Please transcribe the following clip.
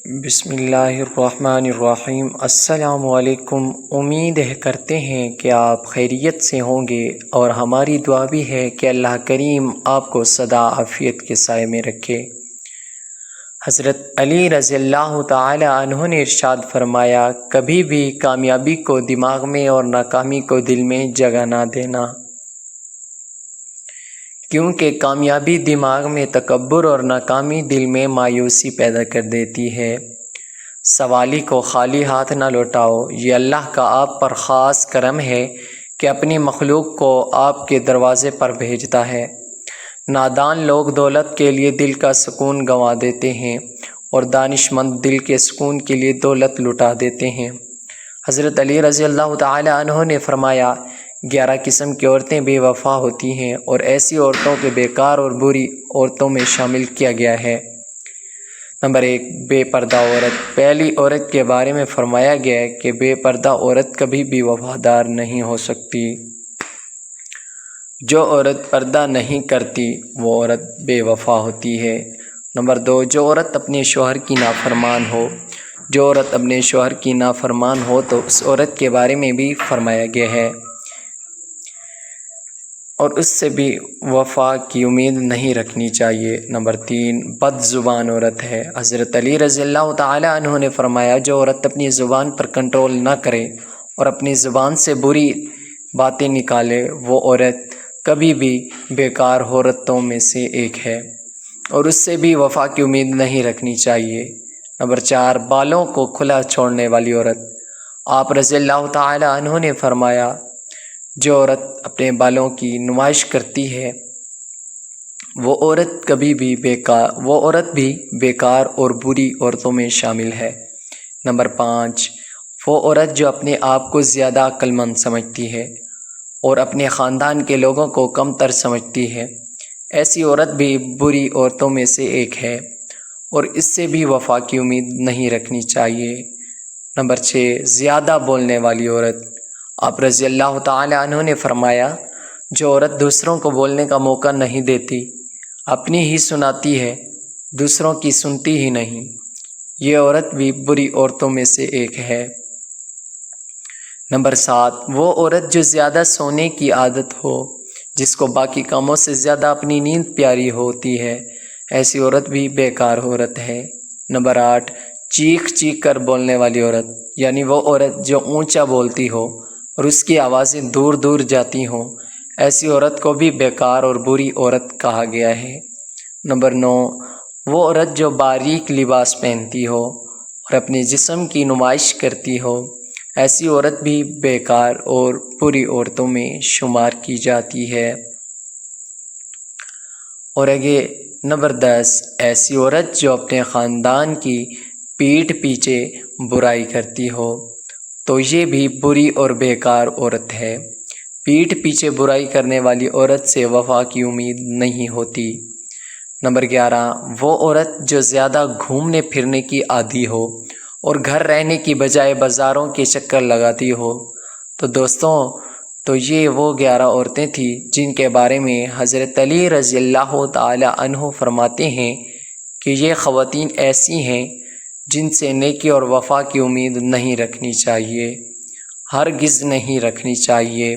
بسم اللہ الرحمن الرحیم۔ السلام علیکم۔ امید کرتے ہیں کہ آپ خیریت سے ہوں گے، اور ہماری دعا بھی ہے کہ اللہ کریم آپ کو سدا عافیت کے سائے میں رکھے۔ حضرت علی رضی اللہ تعالی عنہ نے ارشاد فرمایا، کبھی بھی کامیابی کو دماغ میں اور ناکامی کو دل میں جگہ نہ دینا، کیونکہ کامیابی دماغ میں تکبر اور ناکامی دل میں مایوسی پیدا کر دیتی ہے۔ سوالی کو خالی ہاتھ نہ لوٹاؤ، یہ اللہ کا آپ پر خاص کرم ہے کہ اپنی مخلوق کو آپ کے دروازے پر بھیجتا ہے۔ نادان لوگ دولت کے لیے دل کا سکون گنوا دیتے ہیں، اور دانش مند دل کے سکون کے لیے دولت لٹا دیتے ہیں۔ حضرت علی رضی اللہ تعالی عنہ نے فرمایا، 11 قسم کی عورتیں بے وفا ہوتی ہیں، اور ایسی عورتوں کے بیکار اور بری عورتوں میں شامل کیا گیا ہے۔ نمبر 1، بے پردہ عورت۔ پہلی عورت کے بارے میں فرمایا گیا ہے کہ بے پردہ عورت کبھی بھی وفادار نہیں ہو سکتی۔ جو عورت پردہ نہیں کرتی وہ عورت بے وفا ہوتی ہے۔ نمبر 2، جو عورت اپنے شوہر کی نافرمان ہو۔ جو عورت اپنے شوہر کی نافرمان ہو تو اس عورت کے بارے میں بھی فرمایا گیا ہے، اور اس سے بھی وفا کی امید نہیں رکھنی چاہیے۔ نمبر 3، بد زبان عورت ہے۔ حضرت علی رضی اللہ تعالی عنہ نے فرمایا، جو عورت اپنی زبان پر کنٹرول نہ کرے اور اپنی زبان سے بری باتیں نکالے، وہ عورت کبھی بھی بیکار عورتوں میں سے ایک ہے، اور اس سے بھی وفا کی امید نہیں رکھنی چاہیے۔ نمبر 4، بالوں کو کھلا چھوڑنے والی عورت۔ آپ رضی اللہ تعالی عنہ نے فرمایا، جو عورت اپنے بالوں کی نمائش کرتی ہے وہ عورت بھی بیکار اور بری عورتوں میں شامل ہے۔ نمبر 5، وہ عورت جو اپنے آپ کو زیادہ عقل مند سمجھتی ہے اور اپنے خاندان کے لوگوں کو کم تر سمجھتی ہے، ایسی عورت بھی بری عورتوں میں سے ایک ہے، اور اس سے بھی وفا کی امید نہیں رکھنی چاہیے۔ نمبر 6، زیادہ بولنے والی عورت۔ آپ رضی اللہ تعالی عنہ نے فرمایا، جو عورت دوسروں کو بولنے کا موقع نہیں دیتی، اپنی ہی سناتی ہے، دوسروں کی سنتی ہی نہیں، یہ عورت بھی بری عورتوں میں سے ایک ہے۔ نمبر 7، وہ عورت جو زیادہ سونے کی عادت ہو، جس کو باقی کاموں سے زیادہ اپنی نیند پیاری ہوتی ہے، ایسی عورت بھی بیکار عورت ہے۔ نمبر 8، چیخ چیخ کر بولنے والی عورت، یعنی وہ عورت جو اونچا بولتی ہو اور اس کی آوازیں دور دور جاتی ہوں، ایسی عورت کو بھی بیکار اور بری عورت کہا گیا ہے۔ نمبر 9، وہ عورت جو باریک لباس پہنتی ہو اور اپنے جسم کی نمائش کرتی ہو، ایسی عورت بھی بیکار اور بری عورتوں میں شمار کی جاتی ہے۔ اور آگے نمبر 10، ایسی عورت جو اپنے خاندان کی پیٹھ پیچھے برائی کرتی ہو، تو یہ بھی بری اور بیکار عورت ہے۔ پیٹھ پیچھے برائی کرنے والی عورت سے وفا کی امید نہیں ہوتی۔ نمبر 11، وہ عورت جو زیادہ گھومنے پھرنے کی عادی ہو اور گھر رہنے کی بجائے بازاروں کے چکر لگاتی ہو۔ تو دوستوں، تو یہ وہ 11 عورتیں تھیں جن کے بارے میں حضرت علی رضی اللہ تعالی عنہ فرماتے ہیں کہ یہ خواتین ایسی ہیں جن سے نیکی اور وفا کی امید نہیں رکھنی چاہیے، ہرگز نہیں رکھنی چاہیے۔